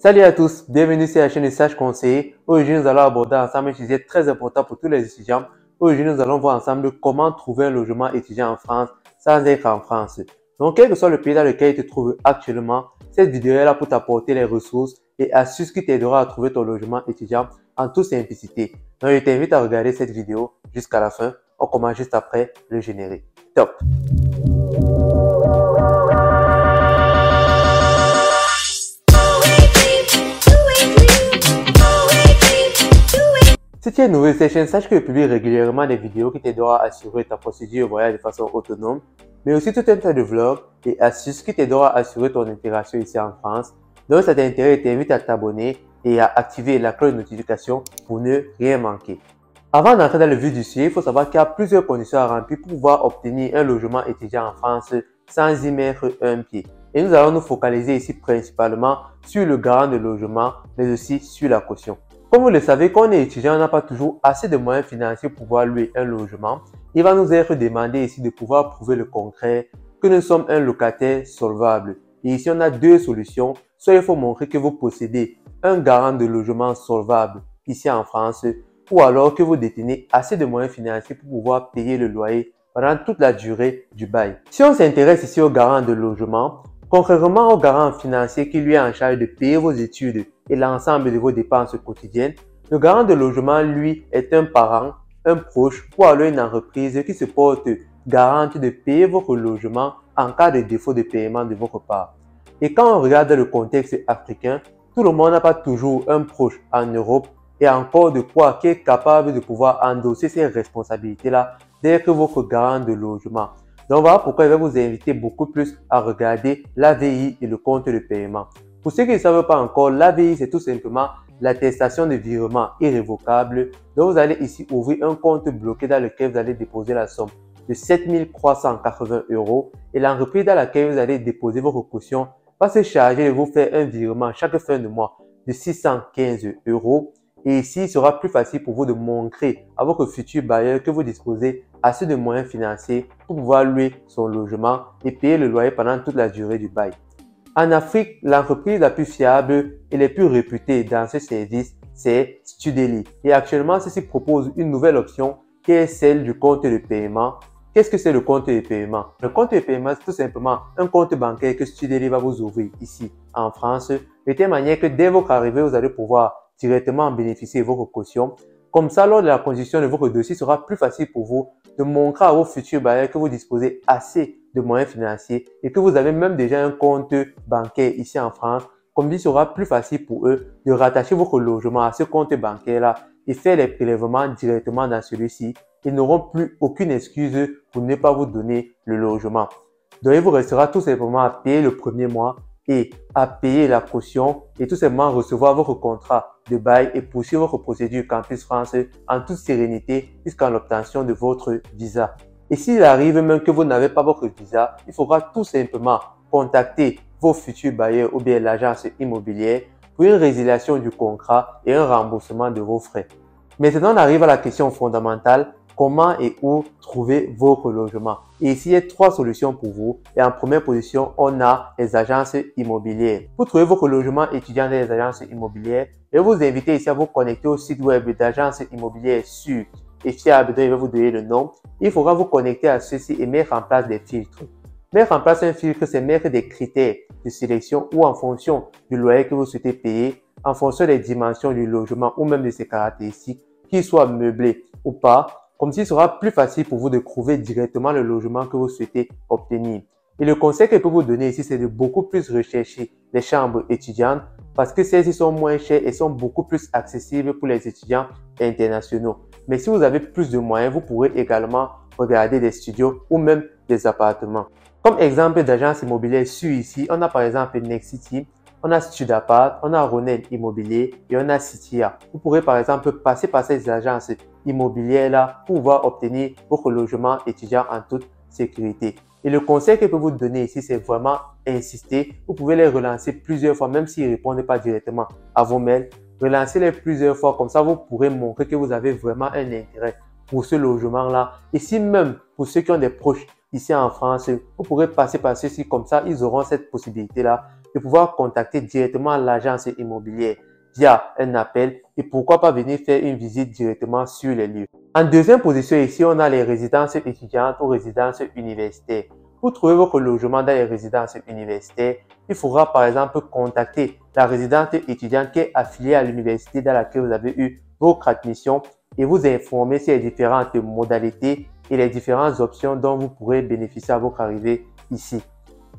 Salut à tous, bienvenue sur la chaîne de Sage Conseiller. Aujourd'hui, nous allons aborder ensemble un sujet très important pour tous les étudiants. Aujourd'hui, nous allons voir ensemble comment trouver un logement étudiant en France sans être en France. Donc, quel que soit le pays dans lequel tu te trouves actuellement, cette vidéo est là pour t'apporter les ressources et astuces qui t'aideront à trouver ton logement étudiant en toute simplicité. Donc, je t'invite à regarder cette vidéo jusqu'à la fin. On commence juste après le générique. Top! Si tu es nouveau sur cette chaîne, sache que je publie régulièrement des vidéos qui t'aideront à assurer ta procédure de voyage de façon autonome, mais aussi tout un tas de vlogs et astuces qui t'aideront à assurer ton intégration ici en France. Donc, si ça t'intéresse, je t'invite à t'abonner et à activer la cloche de notification pour ne rien manquer. Avant d'entrer dans le vif du sujet, il faut savoir qu'il y a plusieurs conditions à remplir pour pouvoir obtenir un logement étudiant en France sans y mettre un pied. Et nous allons nous focaliser ici principalement sur le garant de logement, mais aussi sur la caution. Comme vous le savez, quand on est étudiant, on n'a pas toujours assez de moyens financiers pour pouvoir louer un logement. Il va nous être demandé ici de pouvoir prouver le concret que nous sommes un locataire solvable. Et ici, on a deux solutions. Soit il faut montrer que vous possédez un garant de logement solvable ici en France, ou alors que vous détenez assez de moyens financiers pour pouvoir payer le loyer pendant toute la durée du bail. Si on s'intéresse ici au garant de logement, contrairement au garant financier qui lui est en charge de payer vos études et l'ensemble de vos dépenses quotidiennes, le garant de logement, lui, est un parent, un proche ou alors une entreprise qui se porte garante de payer votre logement en cas de défaut de paiement de votre part. Et quand on regarde le contexte africain, tout le monde n'a pas toujours un proche en Europe et encore de quoi qui est capable de pouvoir endosser ces responsabilités-là d'être votre garant de logement. Donc voilà pourquoi je vais vous inviter beaucoup plus à regarder l'AVI et le compte de paiement. Pour ceux qui ne savent pas encore, l'AVI c'est tout simplement l'attestation de virement irrévocable. Donc vous allez ici ouvrir un compte bloqué dans lequel vous allez déposer la somme de 7 380 € et l'entreprise dans laquelle vous allez déposer votre caution va se charger de vous faire un virement chaque fin de mois de 615 € et ici il sera plus facile pour vous de montrer à votre futur bailleur que vous disposez assez de moyens financiers pour pouvoir louer son logement et payer le loyer pendant toute la durée du bail. En Afrique, l'entreprise la plus fiable et la plus réputée dans ce service, c'est Studeli. Et actuellement, ceci propose une nouvelle option qui est celle du compte de paiement. Qu'est-ce que c'est le compte de paiement? Le compte de paiement, c'est tout simplement un compte bancaire que Studeli va vous ouvrir ici en France, de telle manière que dès votre arrivée, vous allez pouvoir directement bénéficier de votre caution. Comme ça, lors de la constitution de votre dossier, il sera plus facile pour vous de montrer à vos futurs bailleurs que vous disposez assez de moyens financiers et que vous avez même déjà un compte bancaire ici en France. Comme il sera plus facile pour eux de rattacher votre logement à ce compte bancaire-là et faire les prélèvements directement dans celui-ci. Ils n'auront plus aucune excuse pour ne pas vous donner le logement. Donc, il vous restera tout simplement à payer le premier mois et à payer la caution et tout simplement recevoir votre contrat de bail et poursuivre votre procédure Campus France en toute sérénité jusqu'à l'obtention de votre visa. Et s'il arrive même que vous n'avez pas votre visa, il faudra tout simplement contacter vos futurs bailleurs ou bien l'agence immobilière pour une résiliation du contrat et un remboursement de vos frais. Maintenant, on arrive à la question fondamentale. Comment et où trouver votre logement? Et ici, il y a trois solutions pour vous. Et en première position, on a les agences immobilières. Pour trouver votre logement étudiant dans les agences immobilières, je vais vous inviter ici à vous connecter au site web d'agences immobilières sûres et fiables dont je vais vous donner le nom. Il faudra vous connecter à ceci et mettre en place des filtres. Mettre en place un filtre, c'est mettre des critères de sélection ou en fonction du loyer que vous souhaitez payer, en fonction des dimensions du logement ou même de ses caractéristiques, qu'il soit meublé ou pas. Comme s'il sera plus facile pour vous de trouver directement le logement que vous souhaitez obtenir. Et le conseil que je peux vous donner ici, c'est de beaucoup plus rechercher les chambres étudiantes parce que celles-ci sont moins chères et sont beaucoup plus accessibles pour les étudiants internationaux. Mais si vous avez plus de moyens, vous pourrez également regarder des studios ou même des appartements. Comme exemple d'agence immobilière sûre ici, on a par exemple Nexity, on a Studapart, on a Ronel Immobilier et on a Citia. Vous pourrez par exemple passer par ces agences immobilières-là pour pouvoir obtenir votre logement étudiant en toute sécurité. Et le conseil que je peux vous donner ici, c'est vraiment insister. Vous pouvez les relancer plusieurs fois, même s'ils ne répondent pas directement à vos mails. Relancez-les plusieurs fois, comme ça vous pourrez montrer que vous avez vraiment un intérêt pour ce logement-là. Et si même pour ceux qui ont des proches ici en France, vous pourrez passer par ceci, comme ça ils auront cette possibilité-là de pouvoir contacter directement l'agence immobilière via un appel et pourquoi pas venir faire une visite directement sur les lieux. En deuxième position ici, on a les résidences étudiantes ou résidences universitaires. Pour trouver votre logement dans les résidences universitaires, il faudra par exemple contacter la résidence étudiante qui est affiliée à l'université dans laquelle vous avez eu votre admission et vous informer sur les différentes modalités et les différentes options dont vous pourrez bénéficier à votre arrivée ici.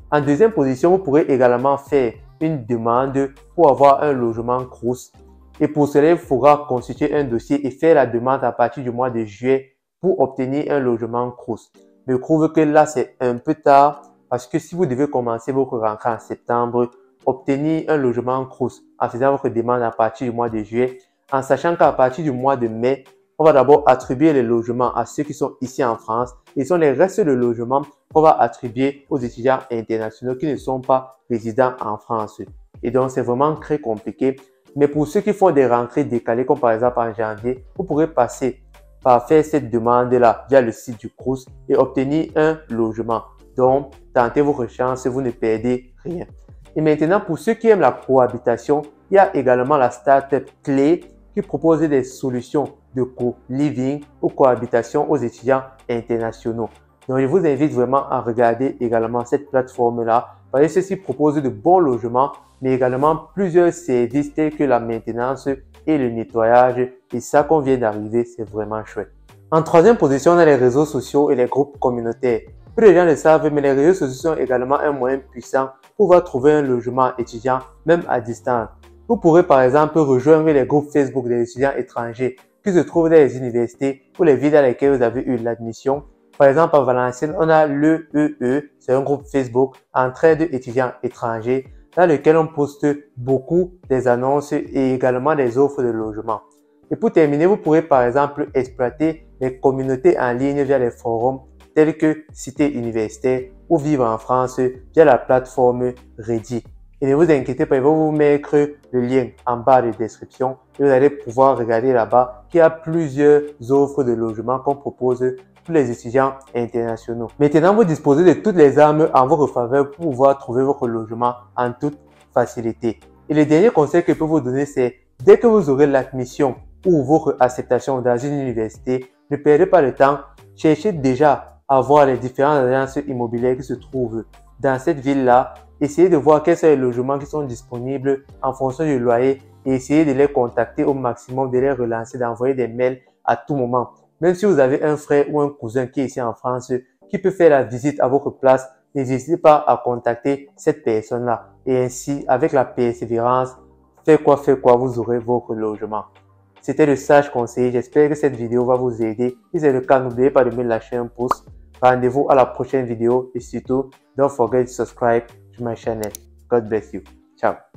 En deuxième position, vous pourrez également faire une demande pour avoir un logement Crous. Et pour cela, il faudra constituer un dossier et faire la demande à partir du mois de juillet pour obtenir un logement Crous. Je trouve que là, c'est un peu tard parce que si vous devez commencer votre rentrée en septembre, obtenir un logement Crous en faisant votre demande à partir du mois de juillet, en sachant qu'à partir du mois de mai, on va d'abord attribuer les logements à ceux qui sont ici en France et ce sont les restes de logements qu'on va attribuer aux étudiants internationaux qui ne sont pas résidents en France. Et donc, c'est vraiment très compliqué. Mais pour ceux qui font des rentrées décalées, comme par exemple en janvier, vous pourrez passer par faire cette demande-là via le site du Crous et obtenir un logement. Donc, tentez votre chance, vous ne perdez rien. Et maintenant, pour ceux qui aiment la cohabitation, il y a également la start-up Clé qui propose des solutions de co-living ou cohabitation aux étudiants internationaux. Donc, je vous invite vraiment à regarder également cette plateforme-là parce que ceci propose de bons logements, mais également plusieurs services tels que la maintenance et le nettoyage. Et ça qu'on vient d'arriver, c'est vraiment chouette. En troisième position, on a les réseaux sociaux et les groupes communautaires. Peu de gens le savent, mais les réseaux sociaux sont également un moyen puissant pour pouvoir trouver un logement étudiant, même à distance. Vous pourrez par exemple rejoindre les groupes Facebook des étudiants étrangers qui se trouvent dans les universités ou les villes dans lesquelles vous avez eu l'admission. Par exemple, à Valenciennes, on a l'EEE, c'est un groupe Facebook Entraide étudiants étrangers dans lequel on poste beaucoup des annonces et également des offres de logement. Et pour terminer, vous pourrez par exemple exploiter les communautés en ligne via les forums tels que Cité Universitaire ou Vivre en France via la plateforme Reddit. Et ne vous inquiétez pas, je vais vous mettre le lien en bas de description et vous allez pouvoir regarder là-bas qu'il y a plusieurs offres de logement qu'on propose pour les étudiants internationaux. Maintenant, vous disposez de toutes les armes en votre faveur pour pouvoir trouver votre logement en toute facilité. Et le dernier conseil que je peux vous donner, c'est dès que vous aurez l'admission ou votre acceptation dans une université, ne perdez pas le temps, cherchez déjà à voir les différentes agences immobilières qui se trouvent dans cette ville-là. Essayez de voir quels sont les logements qui sont disponibles en fonction du loyer et essayez de les contacter au maximum, de les relancer, d'envoyer des mails à tout moment. Même si vous avez un frère ou un cousin qui est ici en France, qui peut faire la visite à votre place, n'hésitez pas à contacter cette personne-là. Et ainsi, avec la persévérance, faites quoi, vous aurez votre logement. C'était le sage conseiller. J'espère que cette vidéo va vous aider. Si c'est le cas, n'oubliez pas de me lâcher un pouce. Rendez-vous à la prochaine vidéo et surtout, don't forget to subscribe to my channel. God bless you. Ciao.